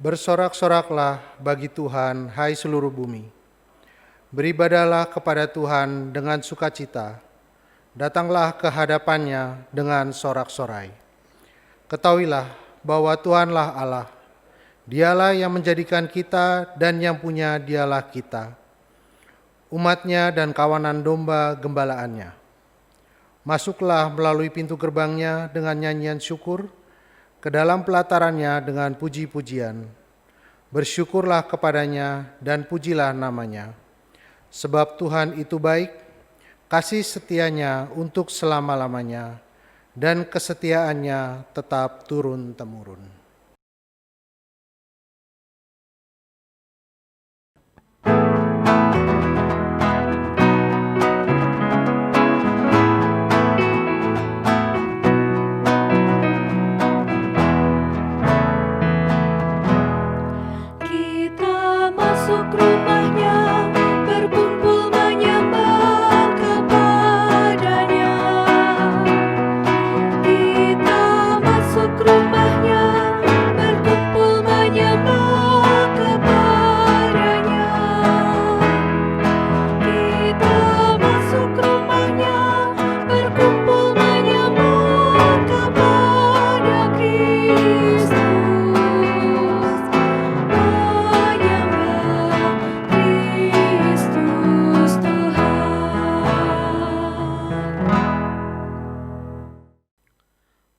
Bersorak-soraklah bagi Tuhan, hai seluruh bumi. Beribadahlah kepada Tuhan dengan sukacita. Datanglah ke hadapannya dengan sorak-sorai. Ketahuilah bahwa Tuhanlah Allah. Dialah yang menjadikan kita dan yang punya dialah kita. Umatnya dan kawanan domba gembalaannya. Masuklah melalui pintu gerbangnya dengan nyanyian syukur, ke dalam pelatarannya dengan puji-pujian. Bersyukurlah kepadanya dan pujilah namanya. Sebab Tuhan itu baik, kasih setianya untuk selama-lamanya, dan kesetiaannya tetap turun-temurun.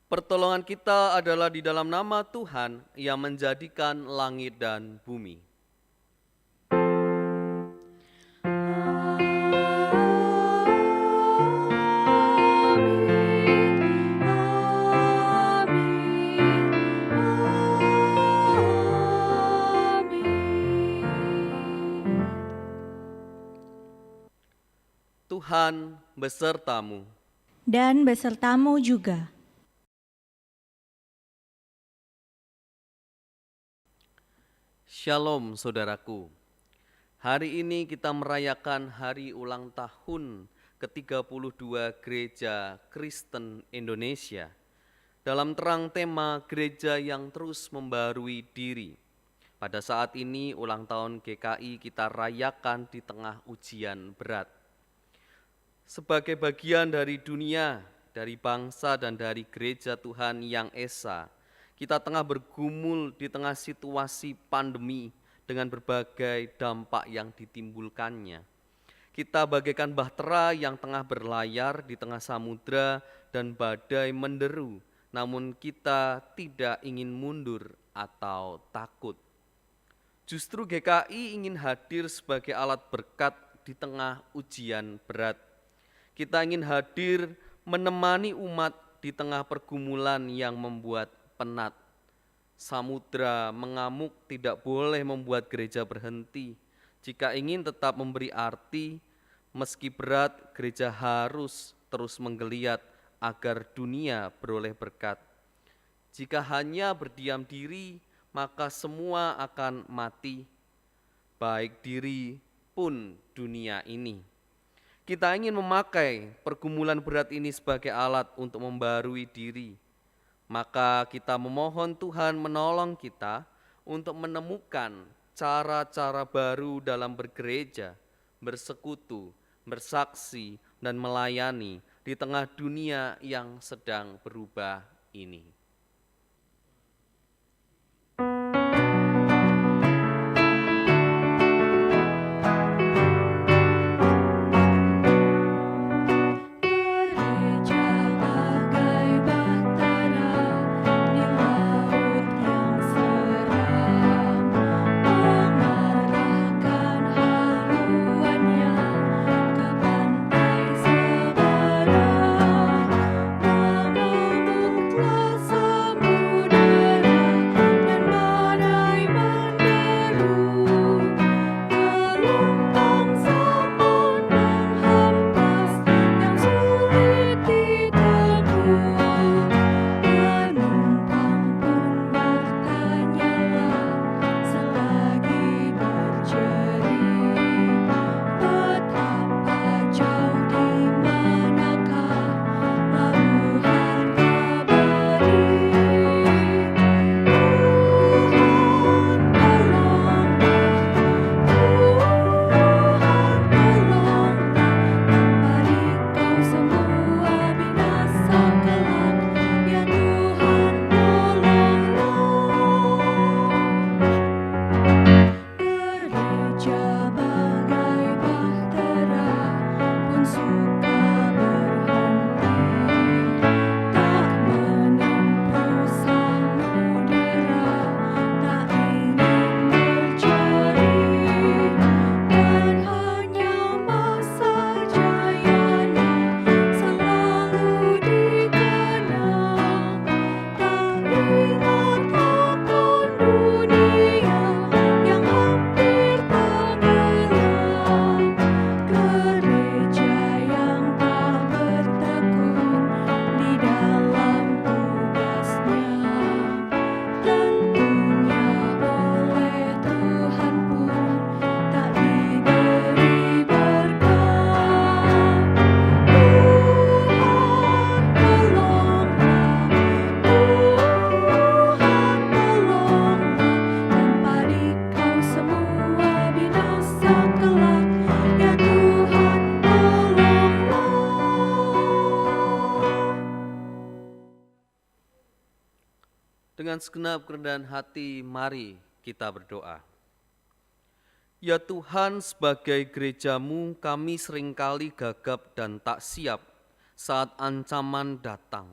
Pertolongan kita adalah di dalam nama Tuhan yang menjadikan langit dan bumi. Tuhan besertamu. Dan besertamu juga. Shalom saudaraku. Hari ini kita merayakan hari ulang tahun ke-32 Gereja Kristen Indonesia. Dalam terang tema gereja yang terus membarui diri. Pada saat ini ulang tahun GKI kita rayakan di tengah ujian berat. Sebagai bagian dari dunia, dari bangsa dan dari gereja Tuhan yang esa, kita tengah bergumul di tengah situasi pandemi dengan berbagai dampak yang ditimbulkannya. Kita bagaikan bahtera yang tengah berlayar di tengah samudra dan badai menderu, namun kita tidak ingin mundur atau takut. Justru GKI ingin hadir sebagai alat berkat di tengah ujian berat. Kita ingin hadir menemani umat di tengah pergumulan yang membuat penat. Samudra mengamuk tidak boleh membuat gereja berhenti. Jika ingin tetap memberi arti, meski berat, gereja harus terus menggeliat agar dunia beroleh berkat. Jika hanya berdiam diri, maka semua akan mati, baik diri pun dunia ini. Kita ingin memakai pergumulan berat ini sebagai alat untuk membarui diri. Maka kita memohon Tuhan menolong kita untuk menemukan cara-cara baru dalam bergereja, bersekutu, bersaksi, dan melayani di tengah dunia yang sedang berubah ini. Kuasa Dengan segenap kerendahan hati, mari kita berdoa. Ya Tuhan, sebagai gereja-Mu kami seringkali gagap dan tak siap saat ancaman datang.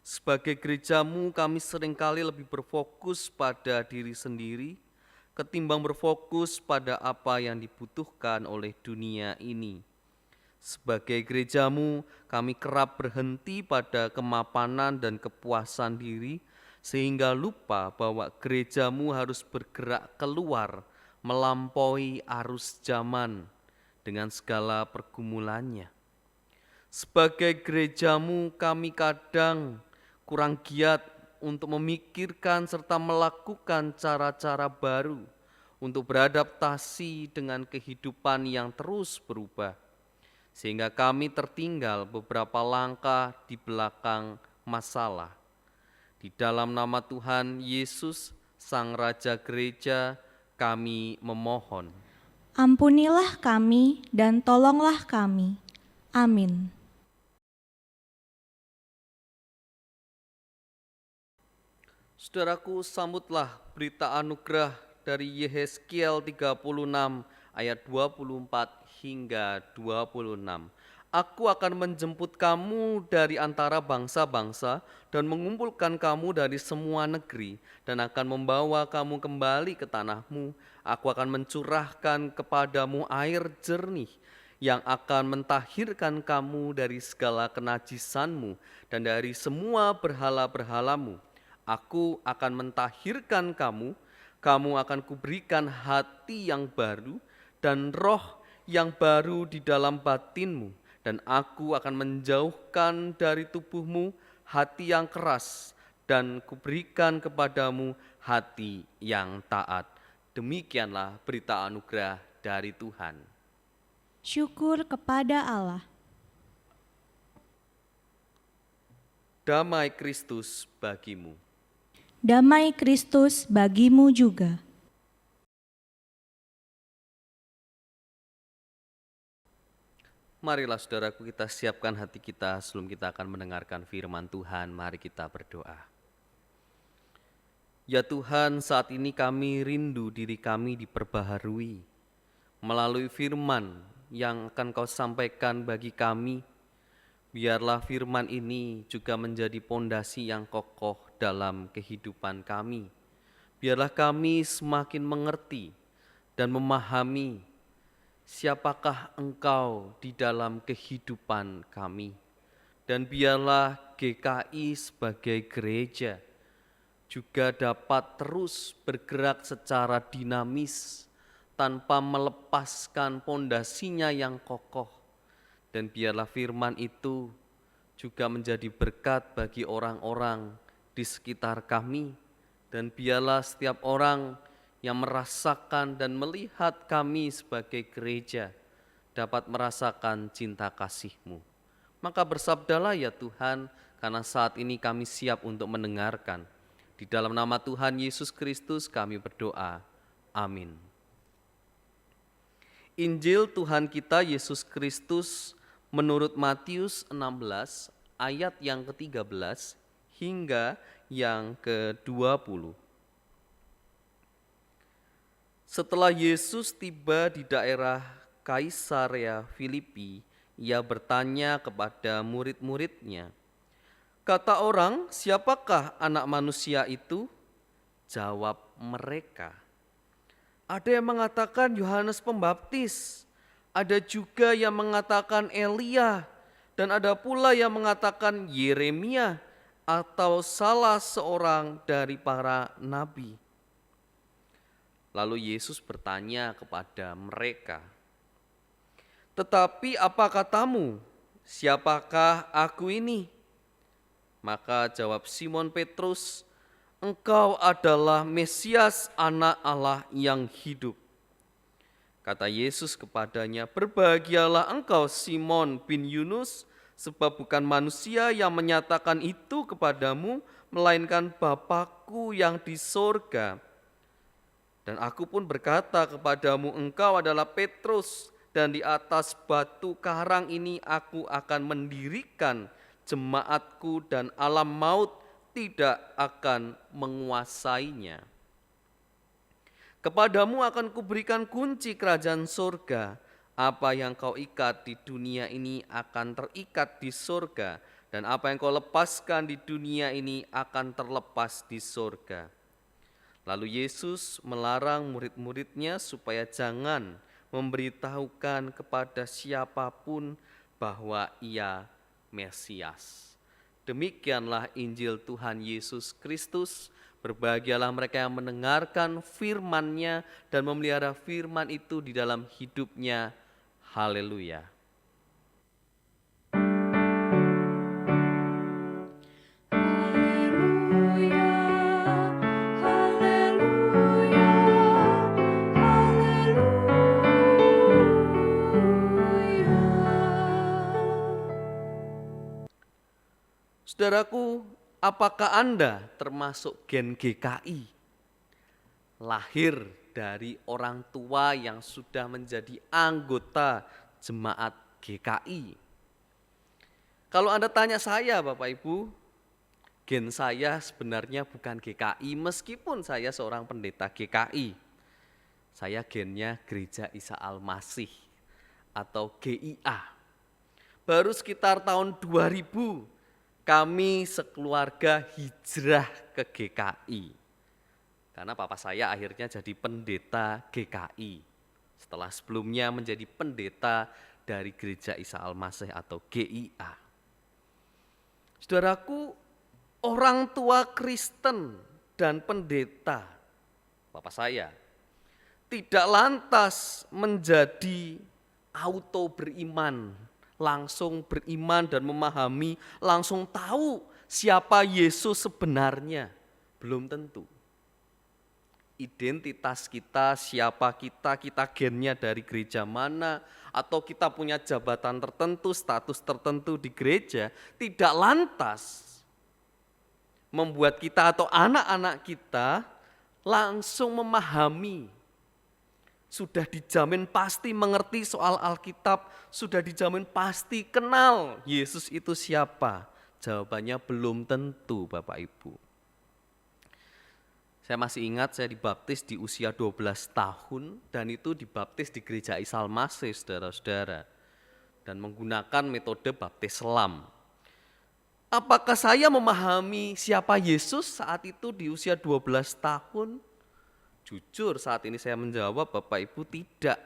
Sebagai gereja-Mu kami seringkali lebih berfokus pada diri sendiri ketimbang berfokus pada apa yang dibutuhkan oleh dunia ini. Sebagai gereja-Mu kami kerap berhenti pada kemapanan dan kepuasan diri sehingga lupa bahwa gereja-Mu harus bergerak keluar melampaui arus zaman dengan segala pergumulannya. Sebagai gereja-Mu kami kadang kurang giat untuk memikirkan serta melakukan cara-cara baru untuk beradaptasi dengan kehidupan yang terus berubah. Sehingga kami tertinggal beberapa langkah di belakang masalah. Di dalam nama Tuhan Yesus, Sang Raja Gereja, kami memohon. Ampunilah kami dan tolonglah kami. Amin. Saudaraku, sambutlah berita anugerah dari Yehezkiel 36 ayat 24 hingga 26. Aku akan menjemput kamu dari antara bangsa-bangsa dan mengumpulkan kamu dari semua negeri dan akan membawa kamu kembali ke tanahmu. Aku akan mencurahkan kepadamu air jernih yang akan mentahirkan kamu dari segala kenajisanmu dan dari semua berhala-berhalamu. Aku akan mentahirkan kamu, kamu akan kuberikan hati yang baru dan roh yang baru di dalam batinmu, dan aku akan menjauhkan dari tubuhmu hati yang keras dan kuberikan kepadamu hati yang taat. Demikianlah berita anugerah dari Tuhan. Syukur kepada Allah. Damai Kristus bagimu. Damai Kristus bagimu juga. Marilah saudaraku, kita siapkan hati kita sebelum kita akan mendengarkan firman Tuhan. Mari kita berdoa. Ya Tuhan, saat ini kami rindu diri kami diperbaharui melalui firman yang akan Kau sampaikan bagi kami. Biarlah firman ini juga menjadi pondasi yang kokoh dalam kehidupan kami. Biarlah kami semakin mengerti dan memahami siapakah Engkau di dalam kehidupan kami. Dan biarlah GKI sebagai gereja juga dapat terus bergerak secara dinamis tanpa melepaskan pondasinya yang kokoh. Dan biarlah firman itu juga menjadi berkat bagi orang-orang di sekitar kami. Dan biarlah setiap orang yang merasakan dan melihat kami sebagai gereja dapat merasakan cinta kasih-Mu. Maka bersabdalah ya Tuhan, karena saat ini kami siap untuk mendengarkan. Di dalam nama Tuhan Yesus Kristus kami berdoa. Amin. Injil Tuhan kita Yesus Kristus menurut Matius 16 ayat yang ke-13 hingga yang ke-20. Setelah Yesus tiba di daerah Kaisarea Filipi, ia bertanya kepada murid-muridnya, "Kata orang, siapakah anak manusia itu?" Jawab mereka, "Ada yang mengatakan Yohanes Pembaptis, ada juga yang mengatakan Elia, dan ada pula yang mengatakan Yeremia atau salah seorang dari para nabi." Lalu Yesus bertanya kepada mereka, "Tetapi apa katamu? Siapakah aku ini?" Maka jawab Simon Petrus, "Engkau adalah Mesias, Anak Allah yang hidup." Kata Yesus kepadanya, "Berbahagialah engkau Simon bin Yunus, sebab bukan manusia yang menyatakan itu kepadamu, melainkan Bapa-Ku yang di sorga. Dan aku pun berkata kepadamu, engkau adalah Petrus, dan di atas batu karang ini aku akan mendirikan jemaatku, dan alam maut tidak akan menguasainya. Kepadamu akan kuberikan kunci kerajaan surga. Apa yang kau ikat di dunia ini akan terikat di surga, dan apa yang kau lepaskan di dunia ini akan terlepas di surga. Lalu Yesus melarang murid-muridnya supaya jangan memberitahukan kepada siapapun bahwa ia Mesias. Demikianlah Injil Tuhan Yesus Kristus. Berbahagialah mereka yang mendengarkan firman-Nya dan memelihara firman itu di dalam hidupnya. Haleluya. Haleluya, haleluya, haleluya. Saudaraku, apakah Anda termasuk gen GKI? Lahir dari orang tua yang sudah menjadi anggota jemaat GKI. Kalau Anda tanya saya, Bapak Ibu, gen saya sebenarnya bukan GKI meskipun saya seorang pendeta GKI. Saya gennya Gereja Isa Al-Masih atau GIA. Baru sekitar tahun 2000 kami sekeluarga hijrah ke GKI. Karena papa saya akhirnya jadi pendeta GKI. Setelah sebelumnya menjadi pendeta dari Gereja Isa Al-Masih atau GIA. Saudaraku, orang tua Kristen dan pendeta, papa saya, tidak lantas menjadi auto beriman, langsung beriman dan memahami, langsung tahu siapa Yesus sebenarnya. Belum tentu. Identitas kita, siapa kita gennya dari gereja mana, atau kita punya jabatan tertentu, status tertentu di gereja, tidak lantas membuat kita atau anak-anak kita langsung memahami. Sudah dijamin pasti mengerti soal Alkitab, sudah dijamin pasti kenal Yesus itu siapa. Jawabannya belum tentu, Bapak Ibu. Saya masih ingat saya dibaptis di usia 12 tahun dan itu dibaptis di Gereja Isa Al-Masih, saudara-saudara. Dan menggunakan metode baptis selam. Apakah saya memahami siapa Yesus saat itu di usia 12 tahun? Jujur saat ini saya menjawab, Bapak Ibu, tidak.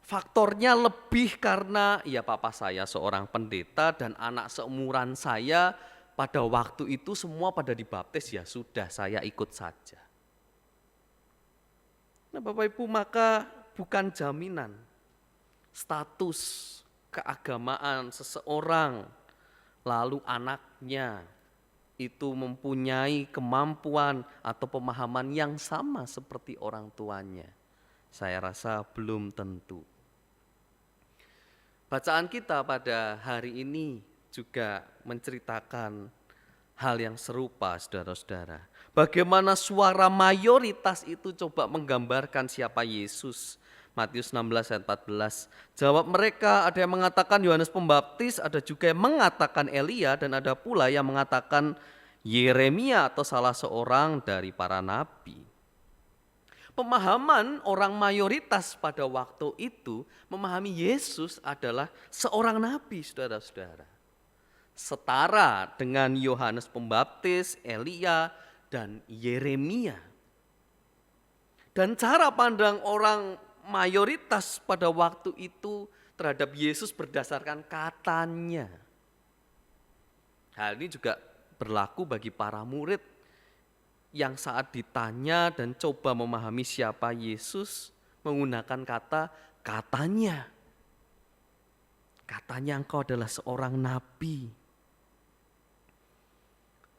Faktornya lebih karena ya papa saya seorang pendeta dan anak seumuran saya pada waktu itu semua pada dibaptis, ya sudah saya ikut saja. Nah Bapak Ibu, maka bukan jaminan status keagamaan seseorang lalu anaknya itu mempunyai kemampuan atau pemahaman yang sama seperti orang tuanya. Saya rasa belum tentu. Bacaan kita pada hari ini juga menceritakan hal yang serupa, saudara-saudara. Bagaimana suara mayoritas itu coba menggambarkan siapa Yesus. Matius 16 ayat 14. Jawab mereka, ada yang mengatakan Yohanes Pembaptis, ada juga yang mengatakan Elia, dan ada pula yang mengatakan Yeremia atau salah seorang dari para nabi. Pemahaman orang mayoritas pada waktu itu memahami Yesus adalah seorang nabi, saudara-saudara. Setara dengan Yohanes Pembaptis, Elia, dan Yeremia. Dan cara pandang orang mayoritas pada waktu itu terhadap Yesus berdasarkan katanya. Hal ini juga berlaku bagi para murid yang saat ditanya dan coba memahami siapa Yesus menggunakan kata katanya. Katanya engkau adalah seorang nabi.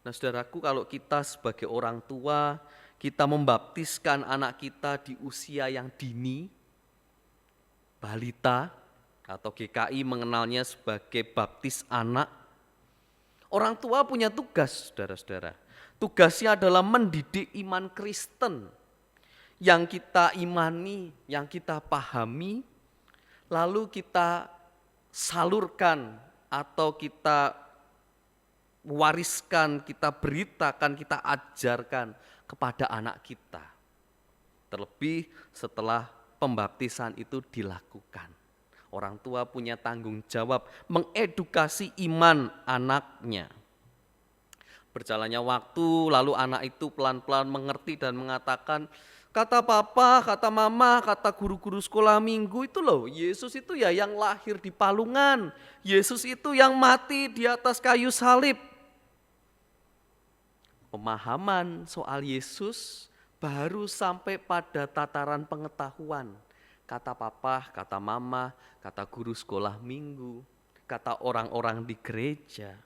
Nah saudaraku, kalau kita sebagai orang tua, kita membaptiskan anak kita di usia yang dini, balita atau GKI mengenalnya sebagai baptis anak. Orang tua punya tugas, saudara-saudara. Tugasnya adalah mendidik iman Kristen yang kita imani, yang kita pahami, lalu kita salurkan atau kita wariskan, kita beritakan, kita ajarkan kepada anak kita. Terlebih setelah pembaptisan itu dilakukan. Orang tua punya tanggung jawab mengedukasi iman anaknya. Berjalannya waktu, lalu anak itu pelan-pelan mengerti dan mengatakan, kata papa, kata mama, kata guru-guru sekolah minggu itu loh, Yesus itu ya yang lahir di palungan. Yesus itu yang mati di atas kayu salib. Pemahaman soal Yesus baru sampai pada tataran pengetahuan. Kata papa, kata mama, kata guru sekolah minggu, kata orang-orang di gereja.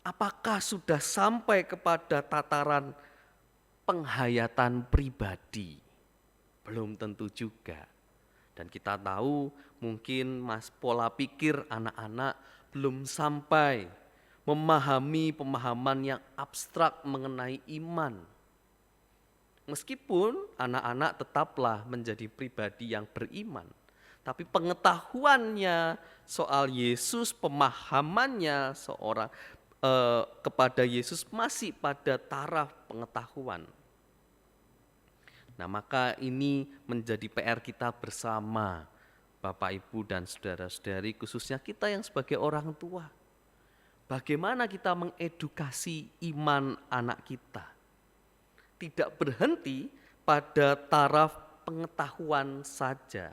Apakah sudah sampai kepada tataran penghayatan pribadi? Belum tentu juga. Dan kita tahu mungkin pola pikir anak-anak belum sampai memahami pemahaman yang abstrak mengenai iman. Meskipun anak-anak tetaplah menjadi pribadi yang beriman, tapi pengetahuannya soal Yesus, pemahamannya kepada Yesus masih pada taraf pengetahuan. Nah, maka ini menjadi PR kita bersama, Bapak, Ibu, dan saudara-saudari, khususnya kita yang sebagai orang tua. Bagaimana kita mengedukasi iman anak kita? Tidak berhenti pada taraf pengetahuan saja.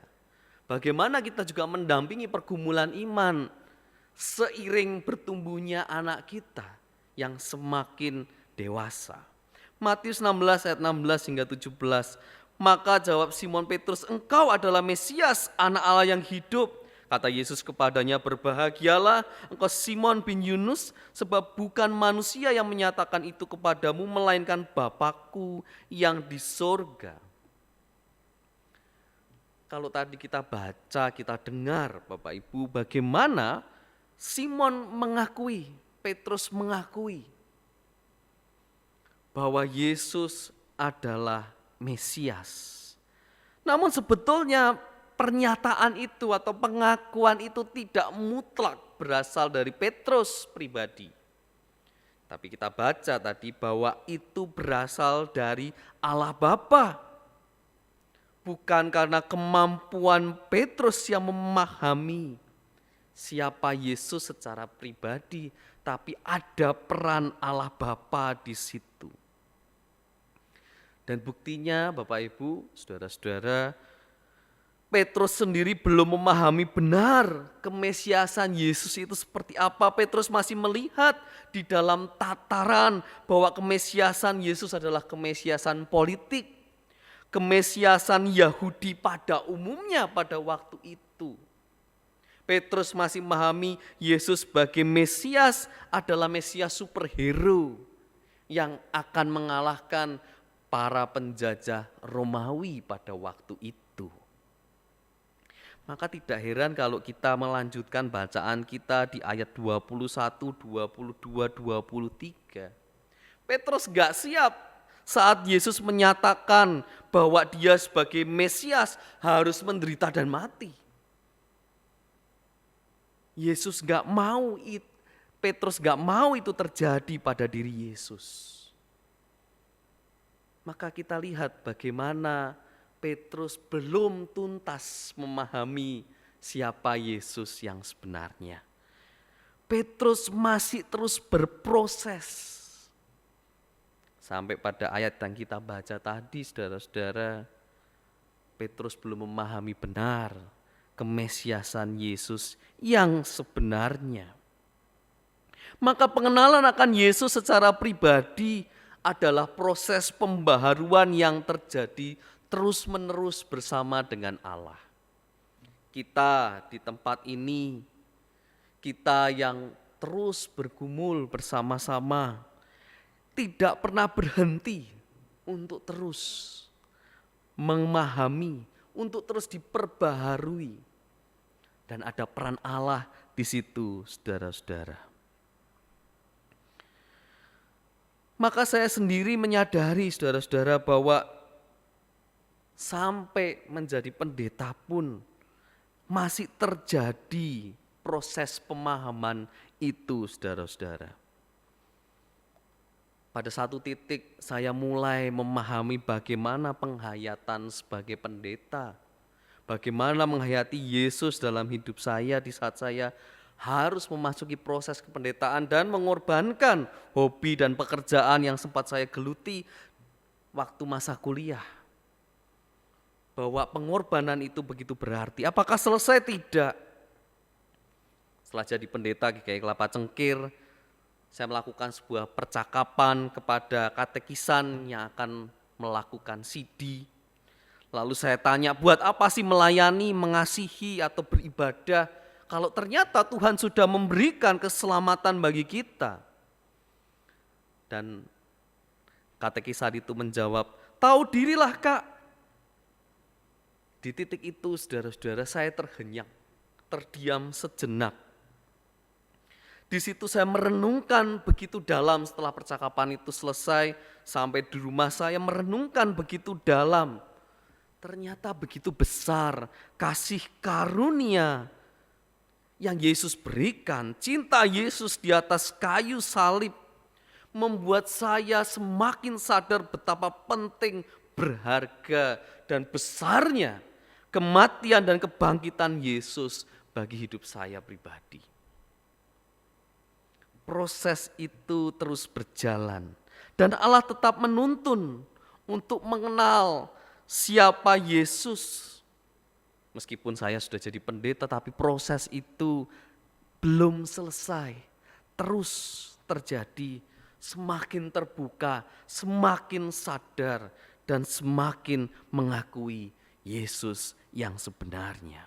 Bagaimana kita juga mendampingi pergumulan iman seiring bertumbuhnya anak kita yang semakin dewasa. Matius 16 ayat 16 hingga 17. Maka jawab Simon Petrus, engkau adalah Mesias, anak Allah yang hidup. Kata Yesus kepadanya, berbahagialah engkau Simon bin Yunus, sebab bukan manusia yang menyatakan itu kepadamu, melainkan Bapa-Ku yang di sorga. Kalau tadi kita baca, kita dengar Bapak Ibu, bagaimana Simon mengakui, Petrus mengakui bahwa Yesus adalah Mesias. Namun sebetulnya pernyataan itu atau pengakuan itu tidak mutlak berasal dari Petrus pribadi. Tapi kita baca tadi bahwa itu berasal dari Allah Bapa. Bukan karena kemampuan Petrus yang memahami siapa Yesus secara pribadi, tapi ada peran Allah Bapa di situ. Dan buktinya Bapak Ibu, saudara-saudara, Petrus sendiri belum memahami benar kemesiasan Yesus itu seperti apa. Petrus masih melihat di dalam tataran bahwa kemesiasan Yesus adalah kemesiasan politik, kemesiasan Yahudi pada umumnya pada waktu itu. Petrus masih memahami Yesus sebagai Mesias adalah Mesias superhero yang akan mengalahkan para penjajah Romawi pada waktu itu. Maka tidak heran kalau kita melanjutkan bacaan kita di ayat 21, 22, 23. Petrus gak siap saat Yesus menyatakan bahwa dia sebagai Mesias harus menderita dan mati. Petrus gak mau itu terjadi pada diri Yesus. Maka kita lihat bagaimana Petrus belum tuntas memahami siapa Yesus yang sebenarnya. Petrus masih terus berproses. Sampai pada ayat yang kita baca tadi, saudara-saudara, Petrus belum memahami benar kemesiasan Yesus yang sebenarnya. Maka pengenalan akan Yesus secara pribadi adalah proses pembaharuan yang terjadi terus-menerus bersama dengan Allah. Kita di tempat ini, kita yang terus bergumul bersama-sama, tidak pernah berhenti untuk terus memahami, untuk terus diperbaharui. Dan ada peran Allah di situ, saudara-saudara. Maka saya sendiri menyadari, saudara-saudara, bahwa sampai menjadi pendeta pun masih terjadi proses pemahaman itu, saudara-saudara. Pada satu titik saya mulai memahami bagaimana penghayatan sebagai pendeta, bagaimana menghayati Yesus dalam hidup saya di saat saya harus memasuki proses kependetaan dan mengorbankan hobi dan pekerjaan yang sempat saya geluti waktu masa kuliah. Bahwa pengorbanan itu begitu berarti. Apakah selesai? Tidak. Setelah jadi pendeta GKI Kelapa Cengkir, saya melakukan sebuah percakapan kepada katekisan yang akan melakukan CD. Lalu saya tanya, buat apa sih melayani, mengasihi, atau beribadah kalau ternyata Tuhan sudah memberikan keselamatan bagi kita? Dan katekisan itu menjawab, tahu dirilah Kak. Di titik itu saudara-saudara saya terhenyak, terdiam sejenak. Di situ saya merenungkan begitu dalam setelah percakapan itu selesai, sampai di rumah saya merenungkan begitu dalam. Ternyata begitu besar kasih karunia yang Yesus berikan, cinta Yesus di atas kayu salib, membuat saya semakin sadar betapa penting, berharga, dan besarnya kematian dan kebangkitan Yesus bagi hidup saya pribadi. Proses itu terus berjalan dan Allah tetap menuntun untuk mengenal siapa Yesus. Meskipun saya sudah jadi pendeta, tapi proses itu belum selesai, terus terjadi, semakin terbuka, semakin sadar, dan semakin mengakui Yesus yang sebenarnya.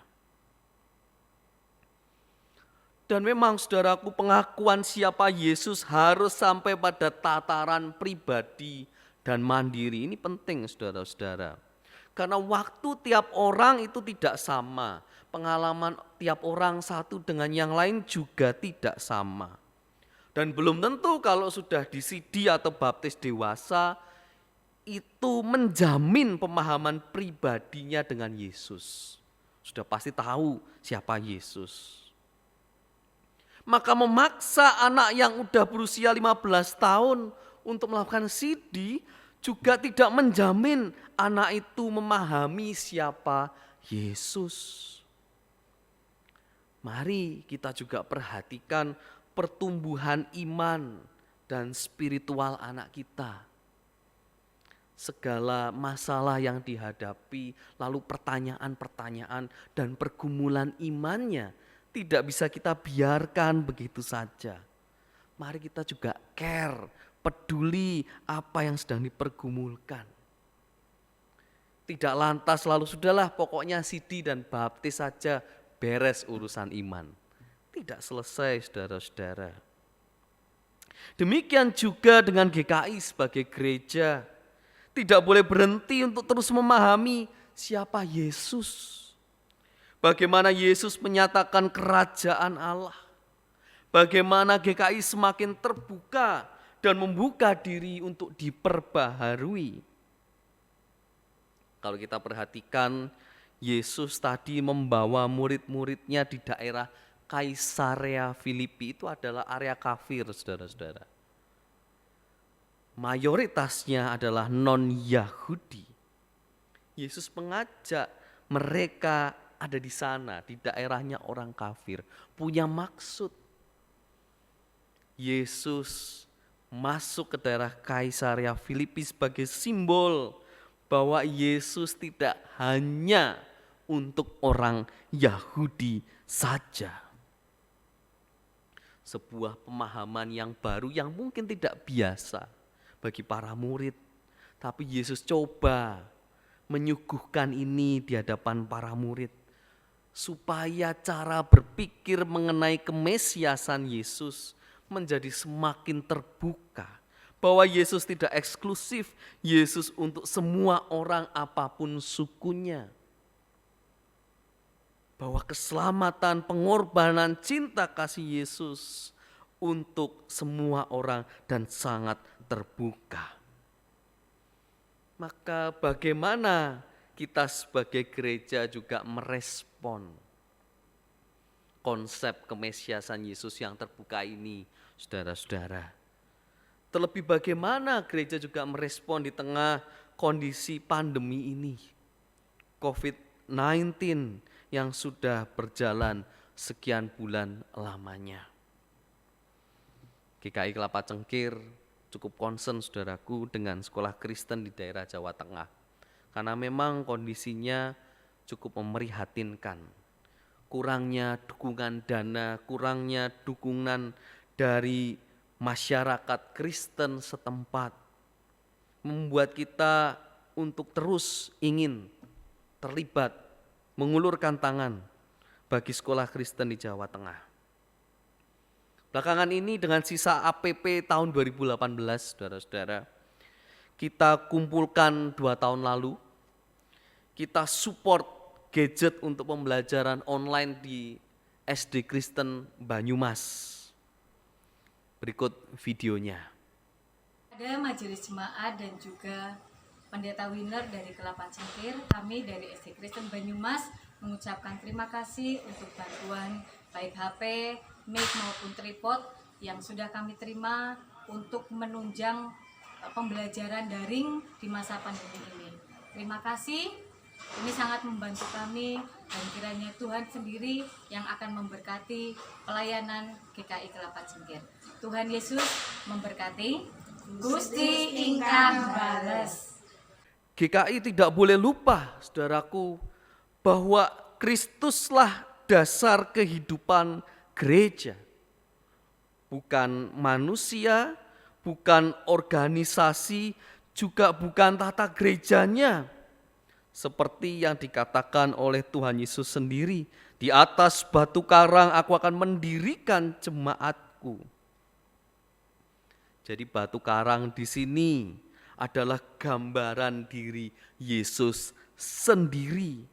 Dan memang saudaraku, pengakuan siapa Yesus harus sampai pada tataran pribadi dan mandiri. Ini penting saudara-saudara. Karena waktu tiap orang itu tidak sama. Pengalaman tiap orang satu dengan yang lain juga tidak sama. Dan belum tentu kalau sudah di CD atau baptis dewasa, itu menjamin pemahaman pribadinya dengan Yesus. Sudah pasti tahu siapa Yesus. Maka memaksa anak yang udah berusia 15 tahun untuk melakukan CD juga tidak menjamin anak itu memahami siapa Yesus. Mari kita juga perhatikan pertumbuhan iman dan spiritual anak kita. Segala masalah yang dihadapi, lalu pertanyaan-pertanyaan dan pergumulan imannya tidak bisa kita biarkan begitu saja. Mari kita juga care, peduli apa yang sedang dipergumulkan. Tidak lantas lalu sudahlah pokoknya CD dan baptis saja beres urusan iman. Tidak selesai saudara-saudara. Demikian juga dengan GKI sebagai gereja. Tidak boleh berhenti untuk terus memahami siapa Yesus. Bagaimana Yesus menyatakan kerajaan Allah. Bagaimana GKI semakin terbuka dan membuka diri untuk diperbaharui. Kalau kita perhatikan, Yesus tadi membawa murid-muridnya di daerah Kaisarea Filipi, itu adalah area kafir, saudara-saudara. Mayoritasnya adalah non-Yahudi. Yesus mengajak mereka ada di sana, di daerahnya orang kafir, punya maksud. Yesus masuk ke daerah Kaisarea Filipi sebagai simbol bahwa Yesus tidak hanya untuk orang Yahudi saja. Sebuah pemahaman yang baru yang mungkin tidak biasa bagi para murid, tapi Yesus coba menyuguhkan ini di hadapan para murid supaya cara berpikir mengenai kemesiasan Yesus menjadi semakin terbuka. Bahwa Yesus tidak eksklusif, Yesus untuk semua orang apapun sukunya. Bahwa keselamatan, pengorbanan, cinta kasih Yesus untuk semua orang dan sangat terbuka. Maka bagaimana kita sebagai gereja juga merespon konsep kemesiasan Yesus yang terbuka ini, saudara-saudara. Terlebih bagaimana gereja juga merespon di tengah kondisi pandemi ini, COVID-19 yang sudah berjalan sekian bulan lamanya. GKI Kelapa Cengkir cukup concern, saudaraku, dengan sekolah Kristen di daerah Jawa Tengah. Karena memang kondisinya cukup memprihatinkan. Kurangnya dukungan dana, kurangnya dukungan dari masyarakat Kristen setempat membuat kita untuk terus ingin terlibat, mengulurkan tangan bagi sekolah Kristen di Jawa Tengah. Belakangan ini dengan sisa APP tahun 2018, saudara-saudara, kita kumpulkan 2 tahun lalu, kita support gadget untuk pembelajaran online di SD Kristen Banyumas. Berikut videonya. Ada majelis jemaat dan juga pendeta Winner dari Kelapa Cengkir, kami dari SD Kristen Banyumas mengucapkan terima kasih untuk bantuan baik HP, mic maupun tripod yang sudah kami terima untuk menunjang pembelajaran daring di masa pandemi ini. Terima kasih, ini sangat membantu kami dan kiranya Tuhan sendiri yang akan memberkati pelayanan GKI Kelapa Cengkir. Tuhan Yesus memberkati. Gusti ingkang bales. GKI tidak boleh lupa, saudaraku, bahwa Kristuslah dasar kehidupan gereja. Bukan manusia, bukan organisasi, juga bukan tata gerejanya. Seperti yang dikatakan oleh Tuhan Yesus sendiri, di atas batu karang aku akan mendirikan jemaatku. Jadi batu karang di sini adalah gambaran diri Yesus sendiri,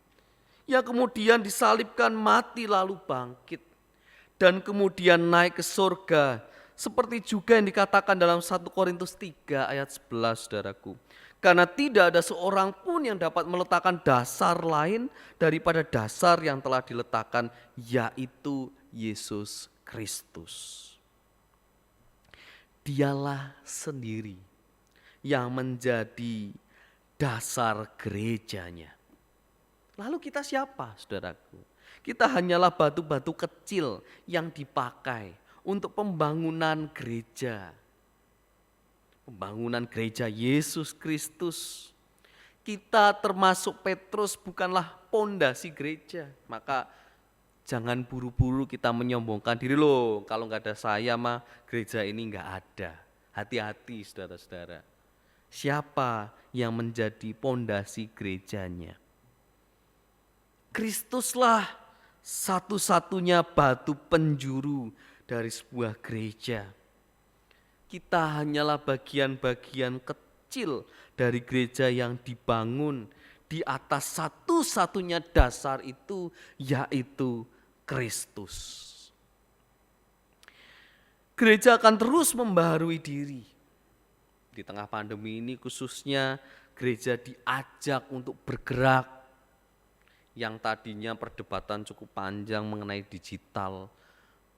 yang kemudian disalibkan, mati lalu bangkit, dan kemudian naik ke surga, seperti juga yang dikatakan dalam 1 Korintus 3 ayat 11, saudaraku. Karena tidak ada seorang pun yang dapat meletakkan dasar lain daripada dasar yang telah diletakkan, yaitu Yesus Kristus. Dialah sendiri yang menjadi dasar gerejanya. Lalu kita siapa, saudaraku? Kita hanyalah batu-batu kecil yang dipakai untuk pembangunan gereja. Pembangunan gereja Yesus Kristus. Kita termasuk Petrus bukanlah pondasi gereja. Maka jangan buru-buru kita menyombongkan diri, loh kalau nggak ada saya mah gereja ini nggak ada. Hati-hati, saudara-saudara. Siapa yang menjadi pondasi gerejanya? Kristuslah satu-satunya batu penjuru dari sebuah gereja. Kita hanyalah bagian-bagian kecil dari gereja yang dibangun di atas satu-satunya dasar itu, yaitu Kristus. Gereja akan terus membaharui diri. Di tengah pandemi ini khususnya gereja diajak untuk bergerak. Yang tadinya perdebatan cukup panjang mengenai digital,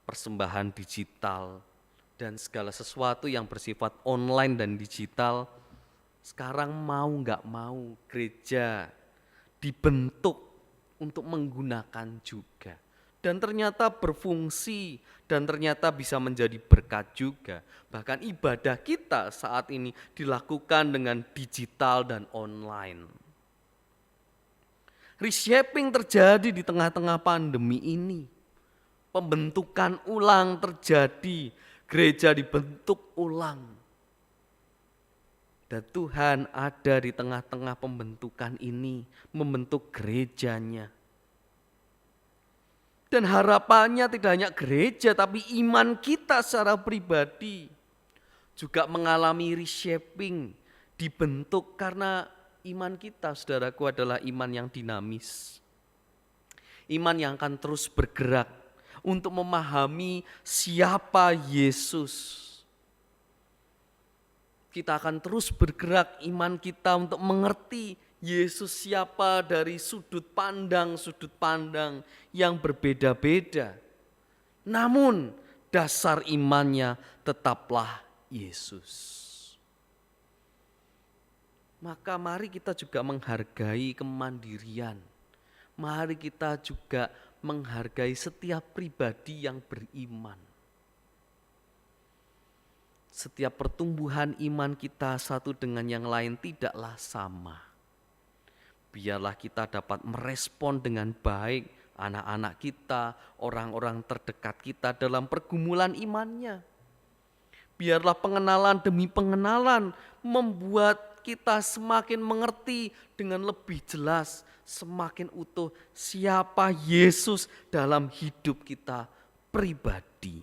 persembahan digital, dan segala sesuatu yang bersifat online dan digital, sekarang mau nggak mau gereja dibentuk untuk menggunakan juga. Dan ternyata berfungsi dan ternyata bisa menjadi berkat juga. Bahkan ibadah kita saat ini dilakukan dengan digital dan online. Reshaping terjadi di tengah-tengah pandemi ini. Pembentukan ulang terjadi, gereja dibentuk ulang. Dan Tuhan ada di tengah-tengah pembentukan ini, membentuk gerejanya. Dan harapannya tidak hanya gereja, tapi iman kita secara pribadi juga mengalami reshaping, dibentuk karena iman kita, saudaraku, adalah iman yang dinamis. Iman yang akan terus bergerak untuk memahami siapa Yesus. Kita akan terus bergerak iman kita untuk mengerti Yesus siapa dari sudut pandang yang berbeda-beda. namun dasar imannya tetaplah Yesus. Maka mari kita juga menghargai kemandirian. Mari kita juga menghargai setiap pribadi yang beriman. Setiap pertumbuhan iman kita satu dengan yang lain tidaklah sama. Biarlah kita dapat merespon dengan baik anak-anak kita, orang-orang terdekat kita dalam pergumulan imannya. Biarlah pengenalan demi pengenalan membuat kita semakin mengerti dengan lebih jelas, semakin utuh siapa Yesus dalam hidup kita pribadi.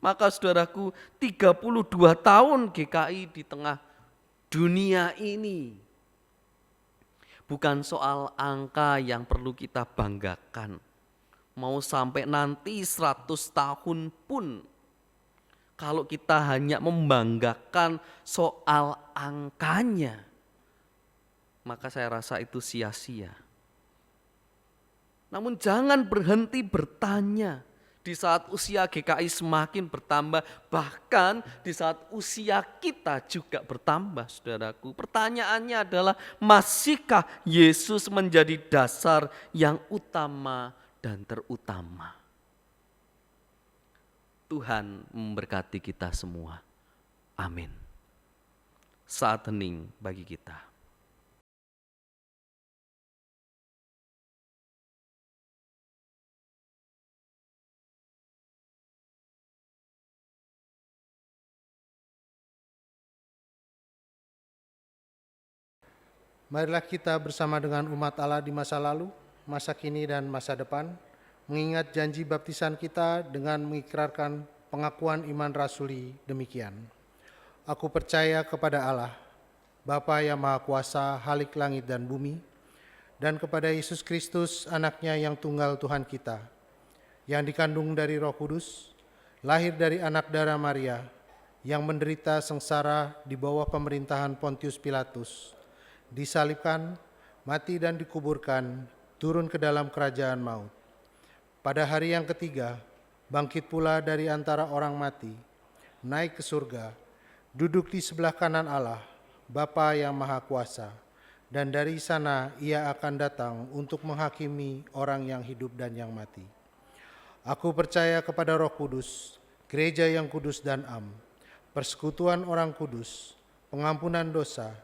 Maka saudaraku, 32 tahun GKI di tengah dunia ini bukan soal angka yang perlu kita banggakan. Mau sampai nanti 100 tahun pun, kalau kita hanya membanggakan soal angkanya, maka saya rasa itu sia-sia. Namun jangan berhenti bertanya di saat usia GKI semakin bertambah, bahkan di saat usia kita juga bertambah, saudaraku. Pertanyaannya adalah, masihkah Yesus menjadi dasar yang utama dan terutama? Tuhan memberkati kita semua. Amin. Saat hening bagi kita. Marilah kita bersama dengan umat Allah di masa lalu, masa kini dan masa depan, mengingat janji baptisan kita dengan mengikrarkan pengakuan iman rasuli demikian. Aku percaya kepada Allah, Bapa yang Maha Kuasa, Halik langit dan bumi, dan kepada Yesus Kristus, anaknya yang tunggal Tuhan kita, yang dikandung dari Roh Kudus, lahir dari anak darah Maria, yang menderita sengsara di bawah pemerintahan Pontius Pilatus, disalibkan, mati dan dikuburkan, turun ke dalam kerajaan maut. Pada hari yang ketiga, bangkit pula dari antara orang mati, naik ke surga, duduk di sebelah kanan Allah, Bapa yang Maha Kuasa, dan dari sana ia akan datang untuk menghakimi orang yang hidup dan yang mati. Aku percaya kepada Roh Kudus, gereja yang kudus dan am, persekutuan orang kudus, pengampunan dosa,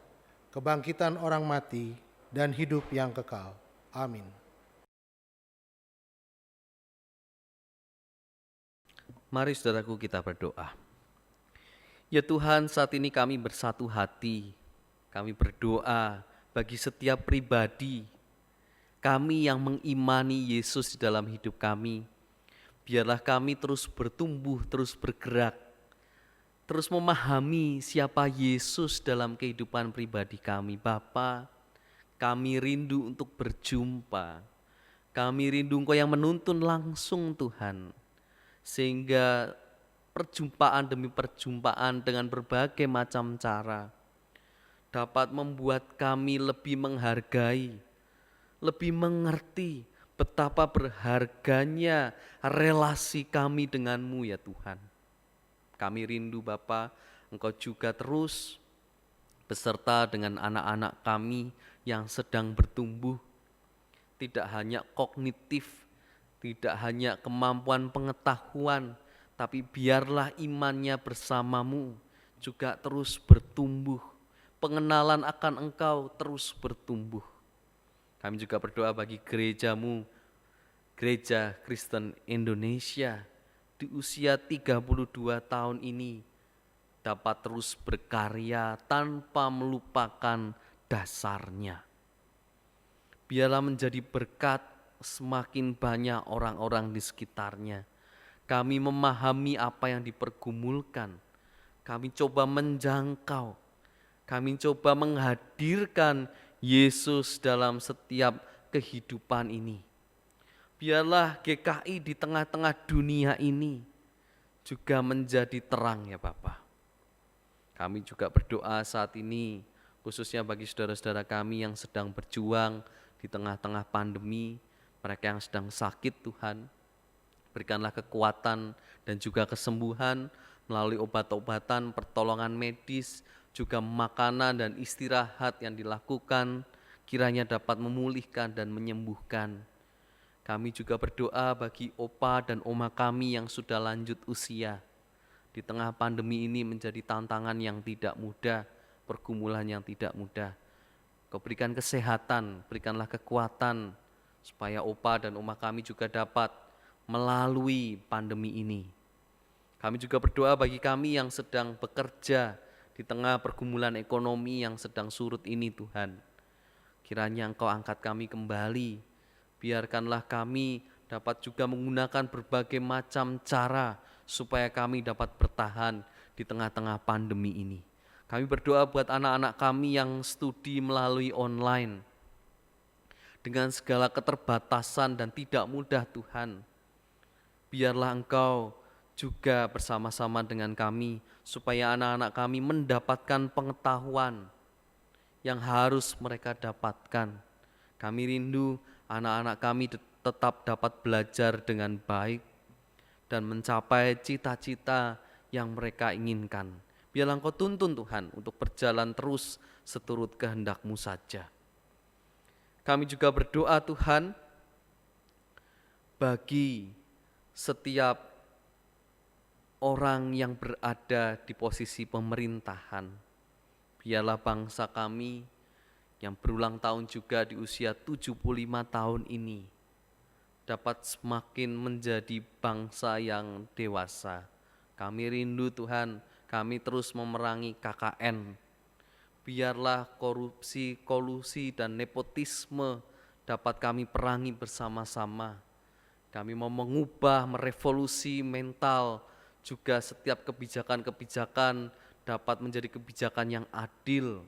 kebangkitan orang mati, dan hidup yang kekal. Amin. Mari saudaraku kita berdoa. Ya Tuhan, saat ini kami bersatu hati, kami berdoa bagi setiap pribadi, kami yang mengimani Yesus di dalam hidup kami. Biarlah kami terus bertumbuh, terus bergerak, terus memahami siapa Yesus dalam kehidupan pribadi kami. Bapa, kami rindu untuk berjumpa. Kami rindu Engkau yang menuntun langsung Tuhan. Sehingga perjumpaan demi perjumpaan dengan berbagai macam cara dapat membuat kami lebih menghargai, lebih mengerti betapa berharganya relasi kami denganmu ya Tuhan. Kami rindu Bapa, Engkau juga terus beserta dengan anak-anak kami yang sedang bertumbuh, tidak hanya kognitif, tidak hanya kemampuan pengetahuan, tapi biarlah imannya bersamamu juga terus bertumbuh, pengenalan akan Engkau terus bertumbuh. Kami juga berdoa bagi gerejamu, Gereja Kristen Indonesia, di usia 32 tahun ini dapat terus berkarya tanpa melupakan dasarnya. Biarlah menjadi berkat semakin banyak orang-orang di sekitarnya. Kami memahami apa yang dipergumulkan. Kami coba menjangkau. Kami coba menghadirkan Yesus dalam setiap kehidupan ini. Biarlah GKI di tengah-tengah dunia ini juga menjadi terang ya Bapak. Kami juga berdoa saat ini khususnya bagi saudara-saudara kami yang sedang berjuang di tengah-tengah pandemi, mereka yang sedang sakit Tuhan. Berikanlah kekuatan dan juga kesembuhan melalui obat-obatan, pertolongan medis, juga makanan dan istirahat yang dilakukan, kiranya dapat memulihkan dan menyembuhkan. Kami juga berdoa bagi opa dan oma kami yang sudah lanjut usia. Di tengah pandemi ini menjadi tantangan yang tidak mudah, pergumulan yang tidak mudah. Kau berikan kesehatan, berikanlah kekuatan, supaya opa dan oma kami juga dapat melalui pandemi ini. Kami juga berdoa bagi kami yang sedang bekerja di tengah pergumulan ekonomi yang sedang surut ini Tuhan. Kiranya Engkau angkat kami kembali. Biarkanlah kami dapat juga menggunakan berbagai macam cara supaya kami dapat bertahan di tengah-tengah pandemi ini. Kami berdoa buat anak-anak kami yang studi melalui online. Dengan segala keterbatasan dan tidak mudah Tuhan, biarlah Engkau juga bersama-sama dengan kami supaya anak-anak kami mendapatkan pengetahuan yang harus mereka dapatkan. Kami rindu anak-anak kami tetap dapat belajar dengan baik dan mencapai cita-cita yang mereka inginkan. Biarlah Engkau tuntun Tuhan untuk berjalan terus seturut kehendak-Mu saja. Kami juga berdoa Tuhan bagi setiap orang yang berada di posisi pemerintahan. Biarlah bangsa kami yang berulang tahun juga di usia 75 tahun ini dapat semakin menjadi bangsa yang dewasa. Kami rindu Tuhan, kami terus memerangi KKN. Biarlah korupsi, kolusi, dan nepotisme dapat kami perangi bersama-sama. Kami mau mengubah, merevolusi mental, juga setiap kebijakan-kebijakan dapat menjadi kebijakan yang adil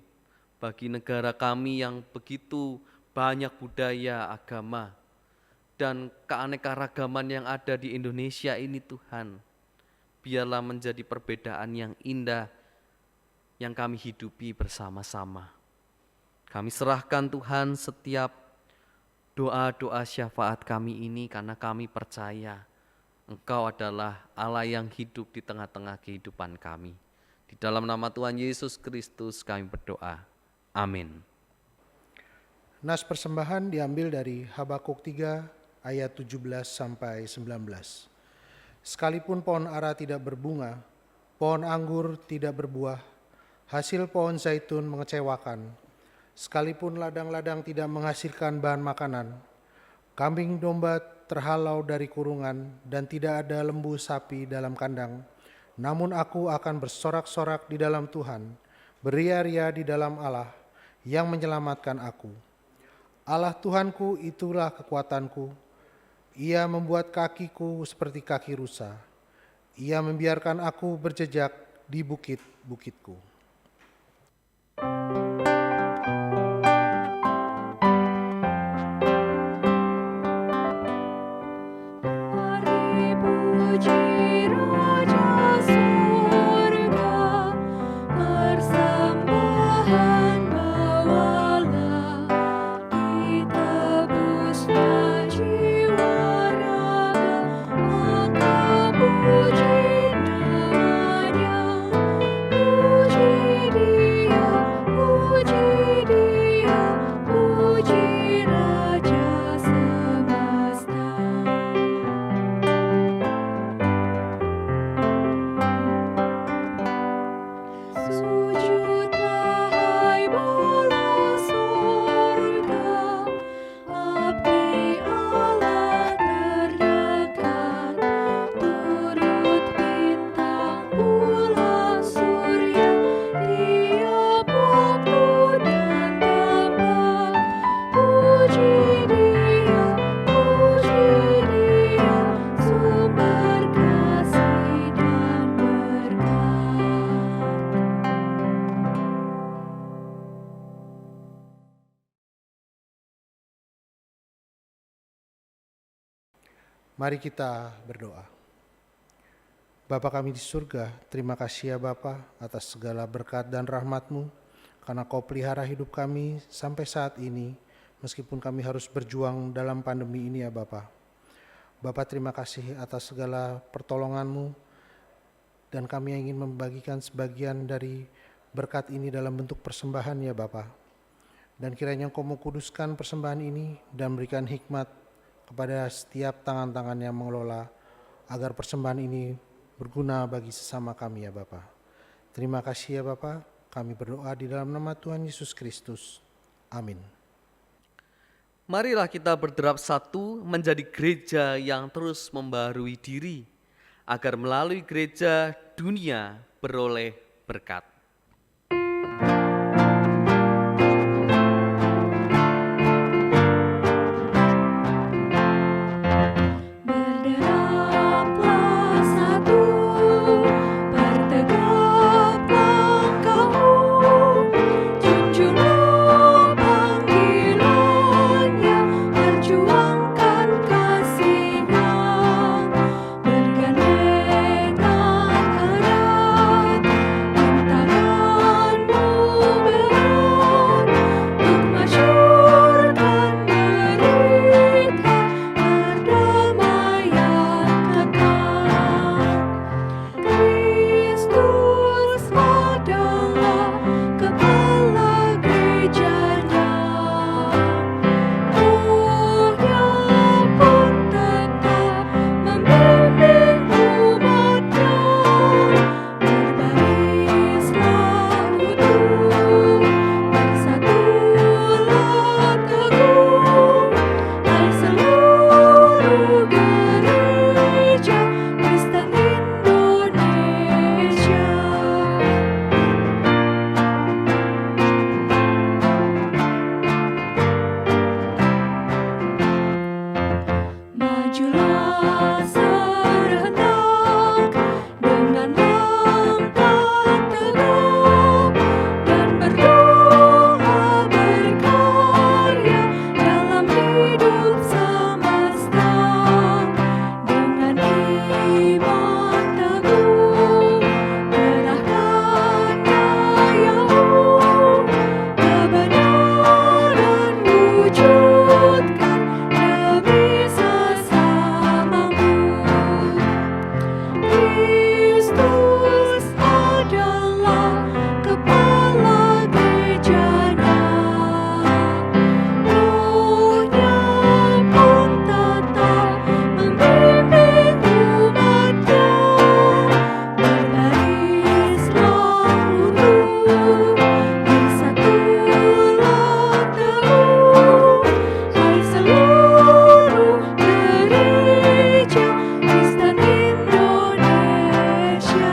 bagi negara kami yang begitu banyak budaya, agama, dan keanekaragaman yang ada di Indonesia ini Tuhan. Biarlah menjadi perbedaan yang indah yang kami hidupi bersama-sama. Kami serahkan Tuhan setiap doa-doa syafaat kami ini karena kami percaya Engkau adalah Allah yang hidup di tengah-tengah kehidupan kami. Di dalam nama Tuhan Yesus Kristus kami berdoa. Amin. Nas persembahan diambil dari Habakuk 3 ayat 17 sampai 19. Sekalipun pohon ara tidak berbunga, pohon anggur tidak berbuah, hasil pohon zaitun mengecewakan, sekalipun ladang-ladang tidak menghasilkan bahan makanan, kambing domba terhalau dari kurungan dan tidak ada lembu sapi dalam kandang, namun aku akan bersorak-sorak di dalam Tuhan, beria-ria di dalam Allah yang menyelamatkan aku. Allah Tuhanku itulah kekuatanku. Ia membuat kakiku seperti kaki rusa. Ia membiarkan aku berjejak di bukit-bukitku. Mari kita berdoa. Bapa kami di surga, terima kasih ya Bapa atas segala berkat dan rahmat-Mu, karena Kau pelihara hidup kami sampai saat ini, meskipun kami harus berjuang dalam pandemi ini ya Bapa. Bapa, terima kasih atas segala pertolongan-Mu, dan kami ingin membagikan sebagian dari berkat ini dalam bentuk persembahan ya Bapa. Dan kiranya Engkau mengkuduskan persembahan ini dan berikan hikmat kepada setiap tangan-tangan yang mengelola, agar persembahan ini berguna bagi sesama kami ya Bapa. Terima kasih ya Bapa, kami berdoa di dalam nama Tuhan Yesus Kristus. Amin. Marilah kita berderap satu menjadi gereja yang terus membaharui diri, agar melalui gereja dunia beroleh berkat. Berderaplah satu, bertegaplah kamu, junjunglah panggilannya, perjuangkan kasihnya, bergandengan erat, tanganmu berat, untuk masyurkan derita, perdamaian kekal. Kristus adalah kepala gerejanya, Roh-Nya pun tetap membimbing umat-Nya. Berbarislah utuh, bersatulah teguh, hai seluruh gereja Kristen Indonesia. Majulah serentak dengan langkah tegap, dan berdoa berkarya dalam hidup semesta. Dengan iman teguh, kerahkan dayamu, kebenaran wujudkan demi sesamamu. Kristus adalah kepala gerejanya, Roh-Nya pun tetap membimbing umat-Nya. Berbarislah utuh, bersatulah teguh, hai seluruh gereja Kristen Indonesia.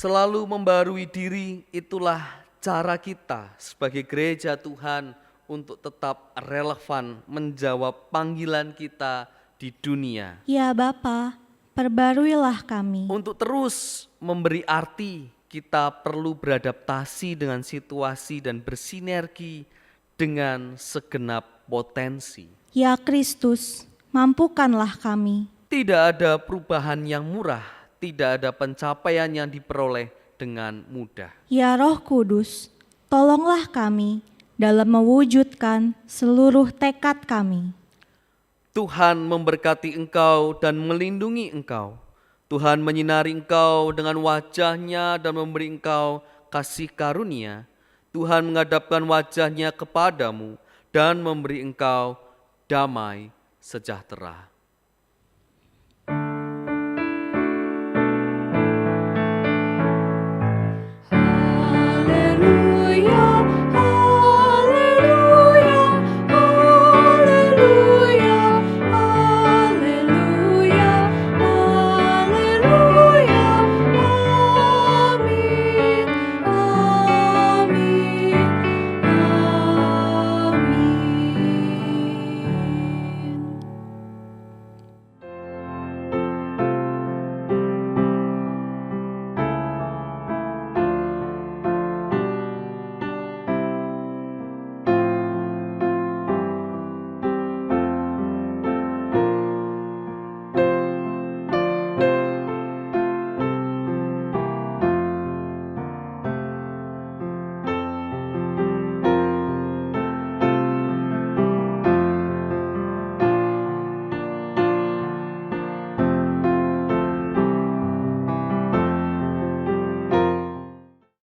Selalu membaharui diri, itulah cara kita sebagai gereja Tuhan untuk tetap relevan menjawab panggilan kita di dunia. Ya Bapa, perbaruilah kami. Untuk terus memberi arti, kita perlu beradaptasi dengan situasi dan bersinergi dengan segenap potensi. Ya Kristus, mampukanlah kami. Tidak ada perubahan yang murah, tidak ada pencapaian yang diperoleh dengan mudah. Ya Roh Kudus, tolonglah kami dalam mewujudkan seluruh tekad kami. Tuhan memberkati engkau dan melindungi engkau. Tuhan menyinari engkau dengan wajah-Nya dan memberi engkau kasih karunia. Tuhan menghadapkan wajah-Nya kepadamu dan memberi engkau damai sejahtera.